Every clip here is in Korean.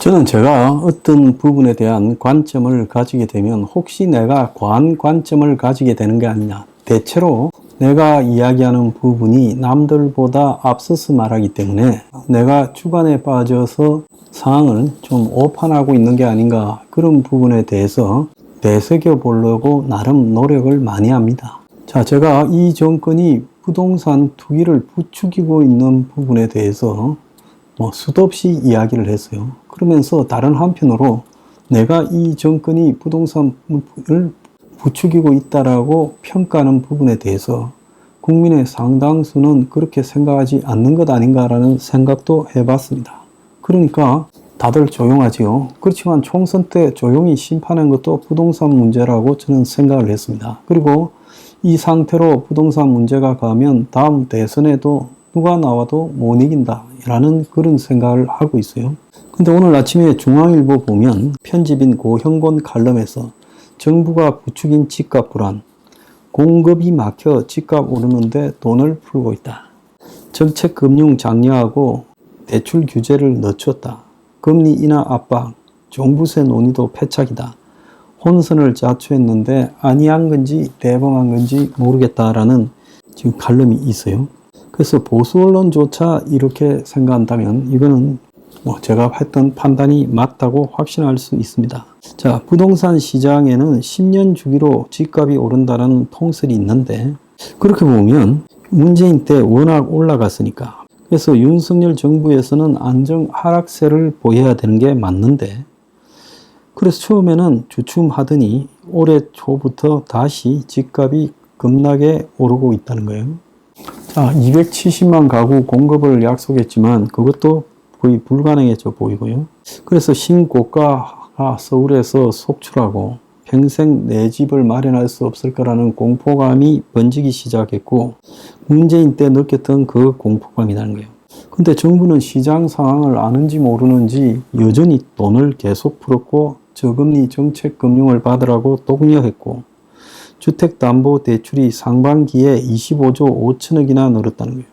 저는 제가 어떤 부분에 대한 관점을 가지게 되면 혹시 내가 과한 관점을 가지게 되는 게 아니냐. 대체로 내가 이야기하는 부분이 남들보다 앞서서 말하기 때문에 내가 주관에 빠져서 상황을 좀 오판하고 있는 게 아닌가, 그런 부분에 대해서 되새겨 보려고 나름 노력을 많이 합니다. 자, 제가 이 정권이 부동산 투기를 부추기고 있는 부분에 대해서 수도 없이 이야기를 했어요. 그러면서 다른 한편으로 내가 이 정권이 부동산을 부추기고 있다라고 평가하는 부분에 대해서 국민의 상당수는 그렇게 생각하지 않는 것 아닌가라는 생각도 해봤습니다. 그러니까 다들 조용하지요. 그렇지만 총선 때 조용히 심판한 것도 부동산 문제라고 저는 생각을 했습니다. 그리고 이 상태로 부동산 문제가 가면 다음 대선에도 누가 나와도 못 이긴다 라는 그런 생각을 하고 있어요. 근데 오늘 아침에 중앙일보 보면 편집인 고형곤 칼럼에서 정부가 부추긴 집값 불안, 공급이 막혀 집값 오르는데 돈을 풀고 있다. 정책 금융 장려하고 대출 규제를 늦췄다. 금리 인하 압박, 종부세 논의도 패착이다. 혼선을 자초했는데 아니한 건지 대범한 건지 모르겠다라는 지금 칼럼이 있어요. 그래서 보수 언론조차 이렇게 생각한다면 이거는 제가 했던 판단이 맞다고 확신할 수 있습니다. 자, 부동산 시장에는 10년 주기로 집값이 오른다는 통설이 있는데, 그렇게 보면 문재인 때 워낙 올라갔으니까, 그래서 윤석열 정부에서는 안정 하락세를 보여야 되는 게 맞는데, 그래서 처음에는 주춤하더니 올해 초부터 다시 집값이 급락에 오르고 있다는 거예요. 자, 270만 가구 공급을 약속했지만 그것도 거의 불가능해져 보이고요. 그래서 신고가가 서울에서 속출하고 평생 내 집을 마련할 수 없을 거라는 공포감이 번지기 시작했고, 문재인 때 느꼈던 그 공포감이라는 거예요. 근데 정부는 시장 상황을 아는지 모르는지 여전히 돈을 계속 풀었고, 저금리 정책 금융을 받으라고 독려했고, 주택담보대출이 상반기에 25조 5천억이나 늘었다는 거예요.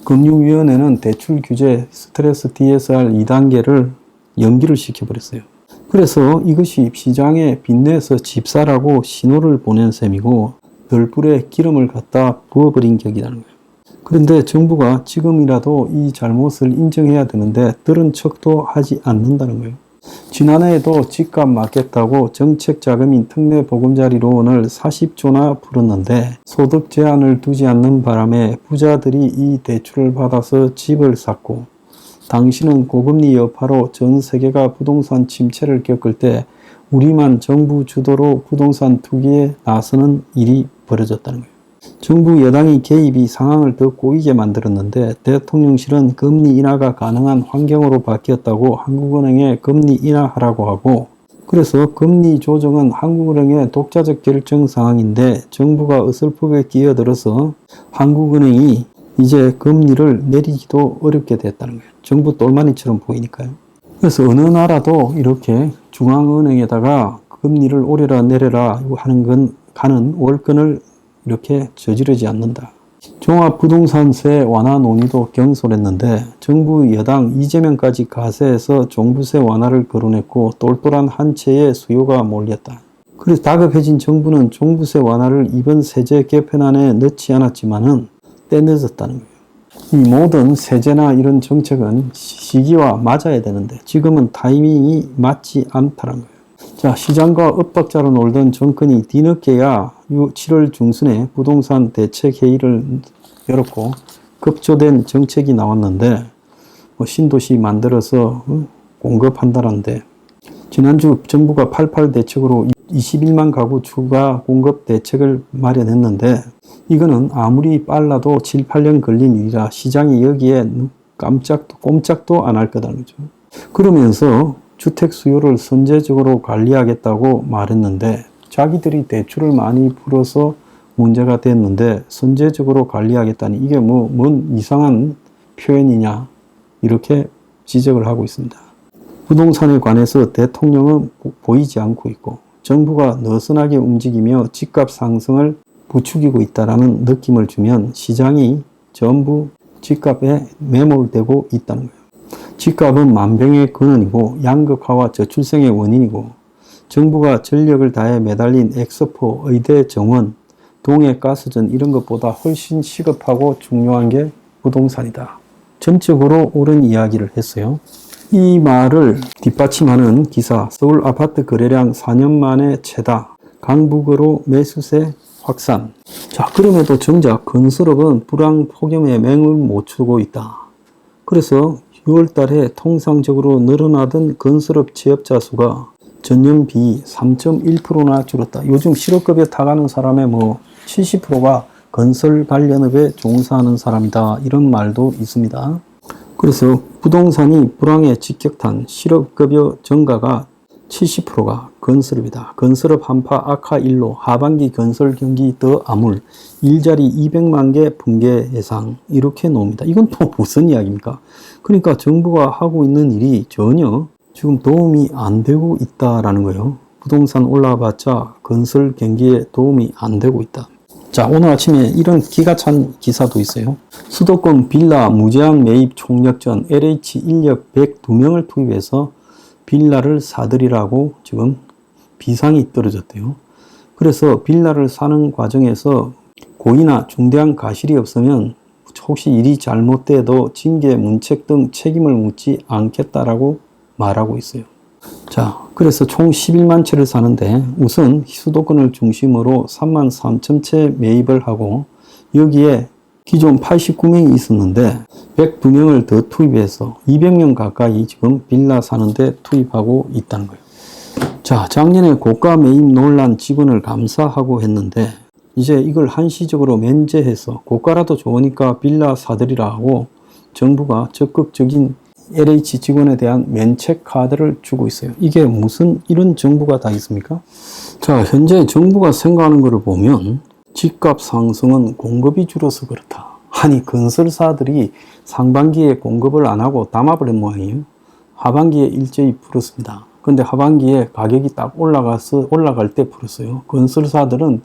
금융위원회는 대출 규제 스트레스 DSR 2단계를 연기를 시켜버렸어요. 그래서 이것이 시장에 빚내서 집 사라고 신호를 보낸 셈이고 덜불에 기름을 갖다 부어버린 격이라는 거예요. 그런데 정부가 지금이라도 이 잘못을 인정해야 되는데 들은 척도 하지 않는다는 거예요. 지난해에도 집값 막겠다고 정책 자금인 특례 보금자리론을 40조나 풀었는데 소득 제한을 두지 않는 바람에 부자들이 이 대출을 받아서 집을 샀고, 당시는 고금리 여파로 전 세계가 부동산 침체를 겪을 때 우리만 정부 주도로 부동산 투기에 나서는 일이 벌어졌다는 거예요. 정부 여당이 개입이 상황을 더 꼬이게 만들었는데 대통령실은 금리 인하가 가능한 환경으로 바뀌었다고 한국은행에 금리 인하하라고 하고, 그래서 금리 조정은 한국은행의 독자적 결정 사항인데 정부가 어설프게 끼어들어서 한국은행이 이제 금리를 내리기도 어렵게 됐다는 거예요. 정부 똘마니처럼 보이니까요. 그래서 어느 나라도 이렇게 중앙은행에다가 금리를 오래라 내려라 가는 월권을 이렇게 저지르지 않는다. 종합부동산세 완화 논의도 경솔했는데 정부 여당 이재명까지 가세해서 종부세 완화를 거론했고 똘똘한 한 채의 수요가 몰렸다. 그래서 다급해진 정부는 종부세 완화를 이번 세제 개편안에 넣지 않았지만은 때 늦었다는 거예요. 이 모든 세제나 이런 정책은 시기와 맞아야 되는데 지금은 타이밍이 맞지 않다는 거예요. 자, 시장과 엇박자로 놀던 정권이 뒤늦게야 7월 중순에 부동산 대책회의를 열었고 급조된 정책이 나왔는데 신도시 만들어서 공급한다는데, 지난주 정부가 88 대책으로 21만 가구 추가 공급 대책을 마련했는데 이거는 아무리 빨라도 7, 8년 걸린 일이라 시장이 여기에 꼼짝도 안 할 거다는 거죠. 그러면서 주택 수요를 선제적으로 관리하겠다고 말했는데 자기들이 대출을 많이 풀어서 문제가 됐는데 선제적으로 관리하겠다니 이게 뭔 이상한 표현이냐, 이렇게 지적을 하고 있습니다. 부동산에 관해서 대통령은 보이지 않고 있고 정부가 느슨하게 움직이며 집값 상승을 부추기고 있다는 느낌을 주면 시장이 전부 집값에 매몰되고 있다는 거예요. 집값은 만병의 근원이고 양극화와 저출생의 원인이고 정부가 전력을 다해 매달린 엑스포, 의대 정원, 동해 가스전 이런 것보다 훨씬 시급하고 중요한 게 부동산이다. 전적으로 옳은 이야기를 했어요. 이 말을 뒷받침하는 기사, 서울 아파트 거래량 4년 만에 최다, 강북으로 매수세 확산. 자, 그럼에도 정작 건설업은 불황 폭염에 맹을 못 추고 있다. 그래서 6월 달에 통상적으로 늘어나던 건설업 취업자 수가 전년 비해 3.1%나 줄었다. 요즘 실업급여 타가는 사람의 70%가 건설 관련업에 종사하는 사람이다. 이런 말도 있습니다. 그래서 부동산이 불황에 직격탄, 실업급여 증가가 70%가 건설업이다. 건설업 한파 악화 일로 하반기 건설 경기 더 암울, 일자리 200만 개 붕괴 예상 이렇게 나옵니다. 이건 또 무슨 이야기입니까? 그러니까 정부가 하고 있는 일이 전혀 지금 도움이 안 되고 있다라는 거예요. 부동산 올라봤자 건설 경기에 도움이 안 되고 있다. 자, 오늘 아침에 이런 기가 찬 기사도 있어요. 수도권 빌라 무제한 매입 총력전, LH 인력 102명을 투입해서 빌라를 사들이라고 지금 비상이 떨어졌대요. 그래서 빌라를 사는 과정에서 고의나 중대한 과실이 없으면 혹시 일이 잘못돼도 징계, 문책 등 책임을 묻지 않겠다라고 말하고 있어요. 자, 그래서 총 11만 채를 사는데 우선 수도권을 중심으로 3만 3천 채 매입을 하고 여기에 기존 89명이 있었는데 102명을 더 투입해서 200명 가까이 지금 빌라 사는데 투입하고 있다는 거예요. 자, 작년에 고가 매입 논란 직원을 감사하고 했는데 이제 이걸 한시적으로 면제해서 고가라도 좋으니까 빌라 사들이라 하고 정부가 적극적인 LH 직원에 대한 면책 카드를 주고 있어요. 이게 무슨 이런 정부가 다 있습니까? 자, 현재 정부가 생각하는 것을 보면 집값 상승은 공급이 줄어서 그렇다. 아니, 건설사들이 상반기에 공급을 안 하고 담합을 한 모양이에요. 하반기에 일제히 풀었습니다. 근데 하반기에 가격이 딱 올라갈 때 풀었어요. 건설사들은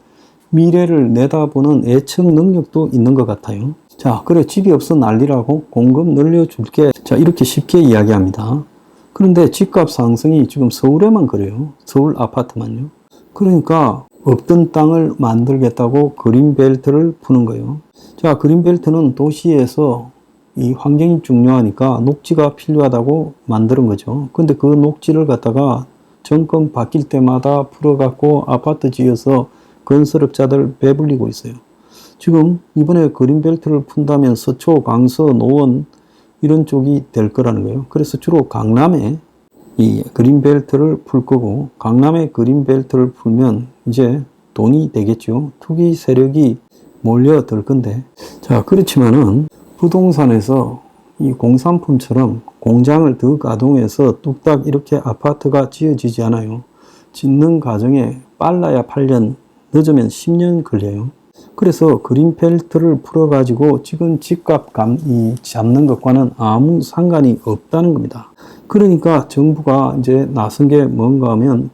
미래를 내다보는 예측 능력도 있는 것 같아요. 자, 그래 집이 없어 난리라고 공급 늘려줄게. 자, 이렇게 쉽게 이야기합니다. 그런데 집값 상승이 지금 서울에만 그래요. 서울 아파트만요. 그러니까 없던 땅을 만들겠다고 그린벨트를 푸는 거예요. 자, 그린벨트는 도시에서 이 환경이 중요하니까 녹지가 필요하다고 만드는 거죠. 근데 그 녹지를 갖다가 정권 바뀔 때마다 풀어갖고 아파트 지어서 건설업자들 배불리고 있어요. 지금 이번에 그린벨트를 푼다면 서초, 강서, 노원 이런 쪽이 될 거라는 거예요. 그래서 주로 강남에 이 그린벨트를 풀 거고 강남에 그린벨트를 풀면 이제 돈이 되겠죠. 투기 세력이 몰려들 건데 자, 그렇지만은 부동산에서 이 공산품처럼 공장을 더 가동해서 뚝딱 이렇게 아파트가 지어지지 않아요. 짓는 과정에 빨라야 8년, 늦으면 10년 걸려요. 그래서 그린벨트를 풀어가지고 지금 집값 잡는 것과는 아무 상관이 없다는 겁니다. 그러니까 정부가 이제 나선 게 뭔가 하면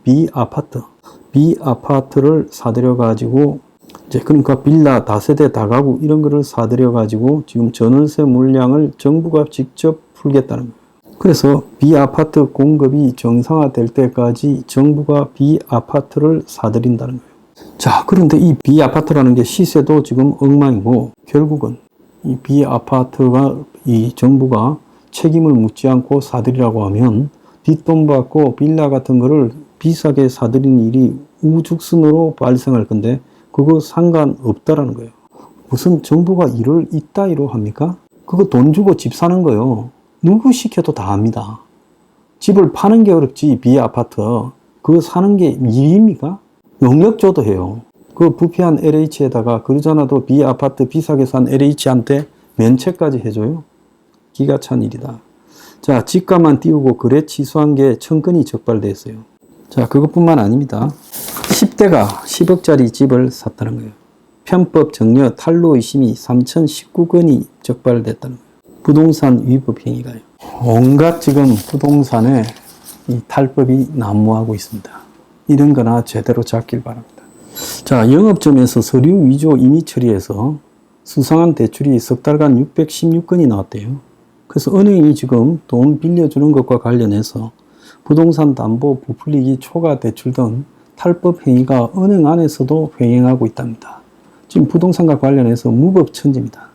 비아파트를 사들여가지고 이제 그러니까 빌라 다세대 다가구 이런 거를 사들여가지고 지금 전월세 물량을 정부가 직접 풀겠다는 거예요. 그래서 비아파트 공급이 정상화될 때까지 정부가 비아파트를 사들인다는 거예요. 자, 그런데 이 비아파트라는 게 시세도 지금 엉망이고 결국은 이 비아파트가 이 정부가 책임을 묻지 않고 사들이라고 하면 뒷돈 받고 빌라 같은 거를 비싸게 사들이는 일이 우죽순으로 발생할 건데 그거 상관없다라는 거예요. 무슨 정부가 일을 이따위로 합니까? 그거 돈 주고 집 사는 거요. 누구 시켜도 다 합니다. 집을 파는 게 어렵지 비아파트. 그거 사는 게 일입니까? 용역 줘도 해요. 그 부패한 LH에다가 그러잖아도 비아파트 비싸게 산 LH한테 면책까지 해줘요. 기가 찬 일이다. 자, 집값만 띄우고 거래 취소한 게 1000건이 적발됐어요. 자, 그것뿐만 아닙니다. 10대가 10억짜리 집을 샀다는 거예요. 편법 정려 탈루 의심이 3019건이 적발됐다는 거예요. 부동산 위법 행위가요. 온갖 지금 부동산에 이 탈법이 난무하고 있습니다. 이런 거나 제대로 잡길 바랍니다. 자, 영업점에서 서류 위조 임의 처리해서 수상한 대출이 석 달간 616건이 나왔대요. 그래서 은행이 지금 돈 빌려주는 것과 관련해서 부동산 담보 부풀리기 초과 대출 등 탈법 행위가 은행 안에서도 횡행하고 있답니다. 지금 부동산과 관련해서 무법천지입니다.